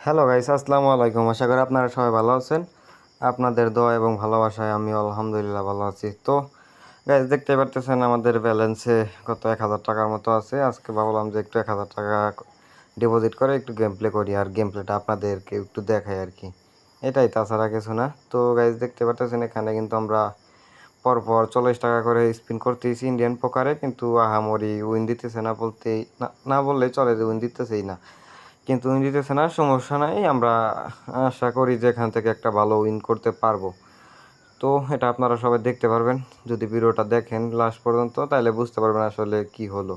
Hello guys, আসসালামু আলাইকুম। আশা করি আপনারা সবাই ভালো আছেন। আপনাদের দোয়া এবং ভালোবাসায় আমি আলহামদুলিল্লাহ ভালো আছি। তো গাইস, দেখতে পারতেছেন আমাদের ব্যালেন্সে কত 1,000 টাকার মতো আছে। আজকে ভাবলাম যে একটু 1,000 টাকা ডিপোজিট করে একটু গেম প্লে করি, আর গেম প্লেটা আপনাদেরকে একটু দেখাই আর কি। এটাই, তাছাড়া কিছু না। তো গাইস, দেখতে পারতেছেন এখানে কিন্তু আমরা পরপর 40 টাকা করে স্পিন করতেছি ইন্ডিয়ান পোকারে, কিন্তু আহামরি উইন দিতেছে না, বলতেই না না বললেই চলে যে উইন দিতেছেই না। কিন্তু উইন দিতেছে না, সমস্যা নাই, আমরা আশা করি যে এখান থেকে একটা ভালো উইন করতে পারবো। তো এটা আপনারা সবাই দেখতে পারবেন যদি ভিডিওটা দেখেন লাস্ট পর্যন্ত, তাহলে বুঝতে পারবেন আসলে কি হলো।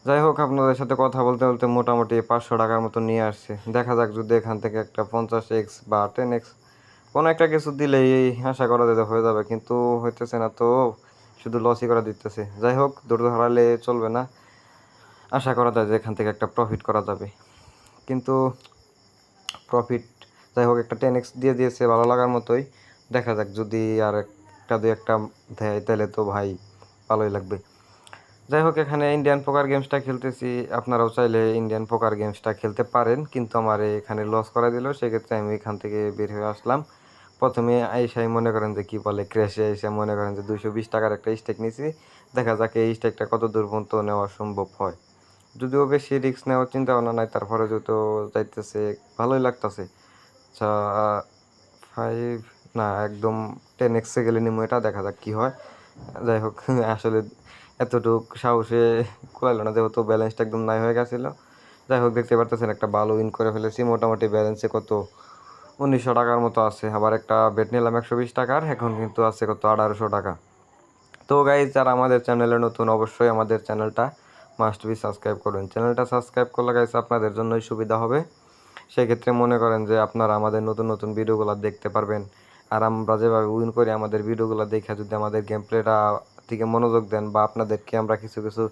যাই হোক, আপনাদের সাথে কথা বলতে বলতে মোটামুটি 500 টাকার মতো নিয়ে আসছে। দেখা যাক, যদি এখান থেকে একটা 50x বা 10x কোনো একটা কিছু দিলেই আশা করা যেতে হয়ে যাবে, কিন্তু হইতেছে না তো, শুধু লসই করা দিতেছে। যাই হোক, ধৈর্য হারালে চলবে না, আশা করা যায় যে এখান থেকে একটা প্রফিট করা যাবে। কিন্তু প্রফিট, যাই হোক, একটা 10x দিয়ে দিয়েছে ভালো লাগার মতোই। দেখা যাক, যদি আর একটা দুই একটা দেয় তাহলে তো ভাই ভালোই লাগবে। যাই হোক, এখানে ইন্ডিয়ান পোকার গেমসটা খেলতেছি। আপনারাও চাইলে ইন্ডিয়ান পোকার গেমসটা খেলতে পারেন, কিন্তু আমার এখানে লস করে দিল, সেক্ষেত্রে আমি এখান থেকে বের হয়ে আসলাম। প্রথমে আইসাই মনে করেন যে কি বলে, ক্র্যাশে এসে মনে করেন যে 220 টাকার একটা স্টেক নিয়েছি। দেখা যাক এই স্টেকটা কত দূর পর্যন্ত নেওয়া সম্ভব হয়। যদিও বেশি রিস্ক নেওয়ার চিন্তা ভাবনা নাই, তারপরে যত যাইতেছে ভালোই লাগতেছে। আচ্ছা, 5 না, একদম 10x গেলে নিমো, এটা দেখা যাক কি হয়। যাই হোক, আসলে এতটুক সাহসে কুলাইলো না, যেহেতু ব্যালেন্সটা একদম নাই হয়ে গেছিলো। যাই হোক, দেখতে পারতেছেন একটা ভালো উইন করে ফেলেছি। মোটামুটি ব্যালেন্সে কত 1900 টাকার মতো আছে। আবার একটা বেট নিলাম 120 টাকার, এখন কিন্তু আছে কত 1800 টাকা। তো গাইজ, যারা আমাদের চ্যানেলে নতুন, অবশ্যই আমাদের চ্যানেলটা মাস্ট বি সাবস্ক্রাইব করুন। চ্যানেলটা সাবস্ক্রাইব করলে গাইজ আপনাদের জন্যই সুবিধা হবে। সেক্ষেত্রে মনে করেন যে আপনারা আমাদের নতুন নতুন ভিডিওগুলো দেখতে পারবেন। আর আমরা যেভাবে উইন করি, আমাদের ভিডিওগুলো দেখে যদি আমাদের গেম প্লেটা দিকে মনোযোগ দেন, বা আপনাদেরকে আমরা কিছু কিছু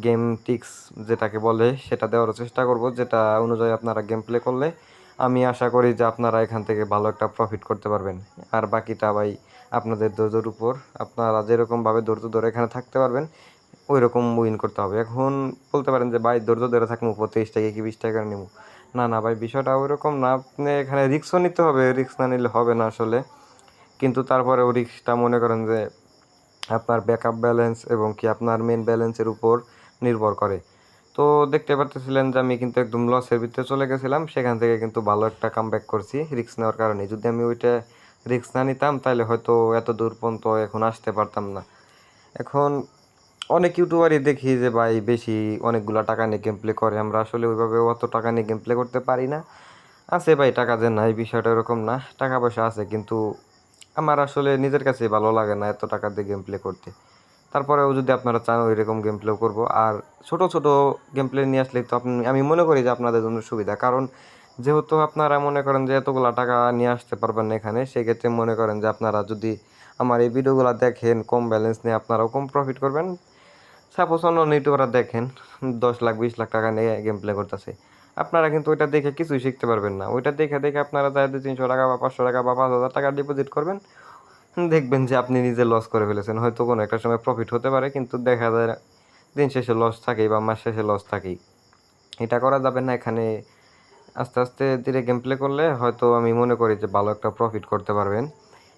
গেম টিক্স যেটাকে বলে সেটা দেওয়ার চেষ্টা করব, যেটা অনুযায়ী আপনারা গেম প্লে করলে আমি আশা করি যে আপনারা এখান থেকে ভালো একটা প্রফিট করতে পারবেন। আর বাকিটা ভাই আপনাদের ধৈর্যের উপর। আপনারা যেরকমভাবে ধৈর্য ধরে এখানে থাকতে পারবেন, ওই রকম উইন করতে হবে। এখন বলতে পারেন যে ভাই, ধৈর্য ধরে থাকবো 25 টাকা কি 20 টাকা নেব। না না ভাই, বিষয়টা ওই রকম না। আপনি এখানে রিস্কও নিতে হবে, রিস্ক না নিলে হবে না আসলে। কিন্তু তারপরেও রিস্কটা মনে করেন যে আপনার ব্যাকআপ ব্যালেন্স এবং কি আপনার মেন ব্যালেন্সের উপর নির্ভর করে। তো দেখতে পারতেছিলেন যে আমি কিন্তু একদম লসের ভিতরে চলে গেছিলাম, সেখান থেকে কিন্তু ভালো একটা কামব্যাক করছি রিস্ক নেওয়ার কারণে। যদি আমি ওইটা রিস্ক না নিতাম, তাহলে হয়তো এত দূর পর্যন্ত এখন আসতে পারতাম না। এখন অনেক ইউটিউবারই দেখি যে ভাই বেশি অনেকগুলো টাকা নিয়ে গেম প্লে করে। আমরা আসলে ওইভাবে অত টাকা নিয়ে গেম প্লে করতে পারি না। আছে ভাই, টাকা যে নাই বিষয়টা এরকম না, টাকা পয়সা আছে, কিন্তু আমার আসলে নিজের কাছে ভালো লাগে না এত টাকা দিয়ে গেম প্লে করতে। তারপরেও যদি আপনারা চান ওইরকম গেম প্লে করবো, আর ছোট ছোট গেম প্লে নিয়ে আসলে তো আমি মনে করি যে আপনাদের জন্য সুবিধা। কারণ যেহেতু আপনারা মনে করেন যে এতগুলা টাকা নিয়ে আসতে পারবেন না এখানে, সেক্ষেত্রে মনে করেন যে আপনারা যদি আমার এই ভিডিওগুলো দেখেন, কম ব্যালেন্স নিয়ে আপনারাও কম প্রফিট করবেন। সাপোজ অন্য ইউটিউবাররা দেখেন 10 লাখ 20 লাখ টাকা নিয়ে গেম প্লে করতেছে, আপনারা কিন্তু ওইটা দেখে কিছুই শিখতে পারবেন না। ওইটা দেখে দেখে আপনারা চাই 200-300 টাকা বা 500 টাকা বা 5,000 টাকা ডিপোজিট করবেন, দেখবেন যে আপনি নিজে লস করে ফেলেছেন। হয়তো কোনো একটা সময় প্রফিট হতে পারে, কিন্তু দেখা যায় দিন শেষে লস থাকেই বা মাস শেষে লস থাকেই। এটা করা যাবে না। এখানে আস্তে আস্তে ধীরে গেম প্লে করলে হয়তো আমি মনে করি যে ভালো একটা প্রফিট করতে পারবেন।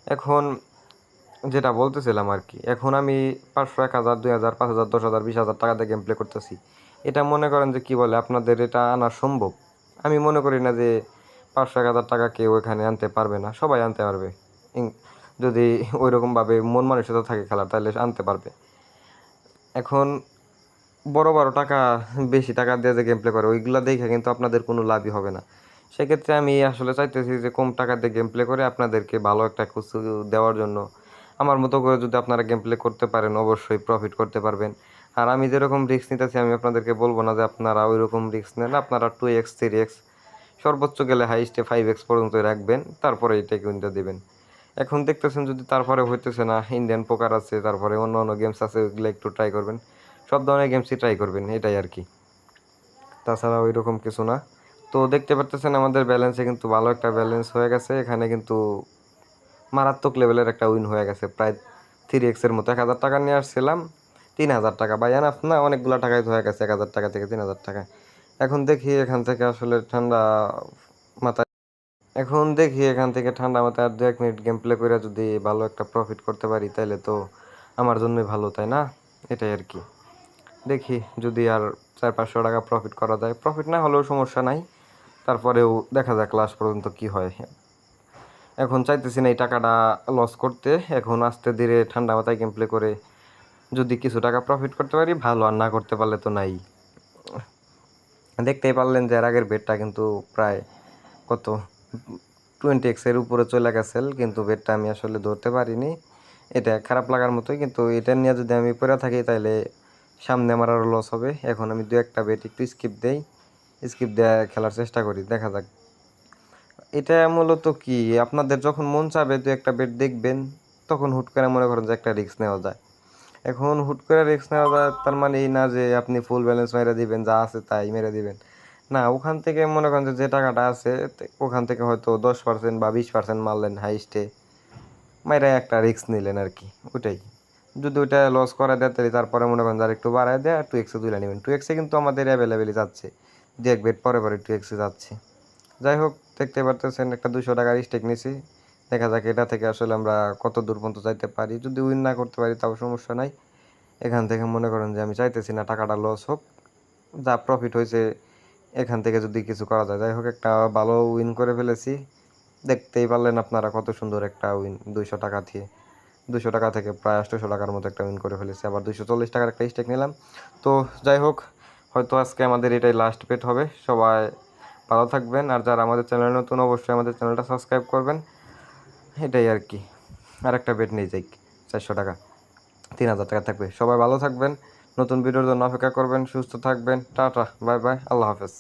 এখন যেটা বলতেছিলাম আর কি, এখন আমি 500, 1,000, 2,000, 5,000, 10,000, 20,000 টাকা দিয়ে গেম প্লে করতেছি। এটা মনে করেন যে কি বলে, আপনাদের এটা আনা সম্ভব? আমি মনে করি না যে 500, 1,000 টাকা কেউ এখানে আনতে পারবে না। সবাই আনতে পারবে যদি ওইরকমভাবে মন মানসিকতা থাকে খেলার, তাহলে আনতে পারবে। এখন বড় বড় টাকা, বেশি টাকা দিয়ে যে গেম প্লে করে, ওইগুলা দেখে কিন্তু আপনাদের কোনো লাভই হবে না। সেক্ষেত্রে আমি আসলে চাইতেছি যে কম টাকা দিয়ে গেম প্লে করে আপনাদেরকে ভালো একটা কিছু দেওয়ার জন্য। আমার মতো করে যদি আপনারা গেম প্লে করতে পারেন, অবশ্যই প্রফিট করতে পারবেন। আর আমি যেরকম রিস্ক নিতেছি, আমি আপনাদেরকে বলবো না যে আপনারা ওই রকম রিস্ক নেন। আপনারা 2x 3x, সর্বোচ্চ গেলে হাইস্টে 5x পর্যন্ত রাখবেন, তারপরে এটা কিনতে দেবেন। এখন দেখতেছেন যদি তারপরে হইতেছে না, ইন্ডিয়ান পোকার আছে, তারপরে অন্য অন্য গেমস আছে, ওইগুলো একটু ট্রাই করবেন। সব ধরনের গেমসই ট্রাই করবেন, এটাই আর কি। তাছাড়া ওই রকম কিছু না। তো দেখতে পারতেছেন আমাদের ব্যালেন্সে কিন্তু ভালো একটা ব্যালেন্স হয়ে গেছে। এখানে কিন্তু মারাত্মক লেভেলের একটা উইন হয়ে গেছে, প্রায় 3x-এর মতো। 1,000 টাকা নিয়ে আসছিলাম, 3,000 টাকা বা এনাফ না, অনেকগুলো টাকাই তো হয়ে গেছে 1,000 টাকা থেকে 3,000 টাকা। এখন দেখি এখান থেকে আসলে ঠান্ডা মাথায়। এখন দেখি এখান থেকে ঠান্ডা মাথায় আর 2-1 মিনিট গেম প্লে করে যদি ভালো একটা প্রফিট করতে পারি তাহলে তো আমার জন্যই ভালো, তাই না? এটাই আর কি। দেখি যদি আর 400-500 টাকা প্রফিট করা যায়, প্রফিট না হলেও সমস্যা নাই, তারপরেও দেখা যাক লাস্ট পর্যন্ত কি হয়। এখন চাইতেছি না এই টাকাটা লস করতে, এখন আস্তে ধীরে ঠান্ডা মাথায় গেম প্লে করে যদি কিছু টাকা প্রফিট করতে পারি ভালো, আর না করতে পারলে তো নাই। দেখতেই পারলেন যে এর আগের বেটটা কিন্তু প্রায় কত 20x-এর উপরে চলে গেছে, কিন্তু বেটটা আমি আসলে ধরতে পারিনি। এটা খারাপ লাগার মতোই, কিন্তু এটা নিয়ে যদি আমি পড়ে থাকি তাহলে সামনে আমার আরও লস হবে। এখন আমি 2-1টা বেট একটু স্কিপ দেই, স্কিপ দেওয়া খেলার চেষ্টা করি, দেখা যাক। এটা মূলত কি, আপনাদের যখন মন চাবে 2-1টা বেট দেখবেন, তখন হুট করে মনে করেন যে একটা রিস্ক নেওয়া যায়। এখন হুট করে রিস্ক নেওয়া যায় তার মানে এই না যে আপনি ফুল ব্যালেন্স মেরে দিবেন, যা আছে তাই মেরে দিবেন। না, ওখান থেকে মনে করেন যে টাকাটা আছে ওখান থেকে হয়তো 10% বা 20% মারলেন হাইস্টে, মাইরা একটা রিস্ক নিলেন আর কি, ওইটাই। যদি ওইটা লস করা দেয় তাহলে তারপরে মনে করেন আর একটু বাড়ায় দেয়, 2x তুলে নেবেন। 2x কিন্তু আমাদের অ্যাভেলেবেলই যাচ্ছে, 2-1 বেট পরে পরে 2x যাচ্ছে। যাই হোক, দেখতে পারতেছেন একটা 200 টাকার স্টেক নিছি, দেখা যাক এটা থেকে আসলে আমরা কত দূর পর্যন্ত যাইতে পারি। যদি উইন না করতে পারি তাও সমস্যা নাই। এখান থেকে মনে করেন যে আমি চাইতেছি না টাকাটা লস হোক, যা প্রফিট হয়েছে এখান থেকে যদি কিছু করা যায়। যাই হোক, একটা ভালো উইন করে ফেলেছি, দেখতেই পারলেন আপনারা কত সুন্দর একটা উইন। 200 টাকা থেকে প্রায় 800 টাকার মতো একটা উইন করে ফেলেছি, আবার 240 টাকার একটা স্টেক নিলাম। তো যাই হোক, হয়তো আজকে আমাদের এটাই লাস্ট বেট হবে। সবাই ভালো থাকবেন, আর যারা আমাদের চ্যানেল নতুন অবশ্যই আমাদের চ্যানেলটা সাবস্ক্রাইব করবেন। এটাই আর কি। আর একটা বেট নিয়ে যাই, 400 টাকা, 3000 টাকা থাকবে। সবাই ভালো থাকবেন, নতুন ভিডিওর জন্য অপেক্ষা করবেন, সুস্থ থাকবেন। টাটা, বাই বাই, আল্লাহ হাফেজ।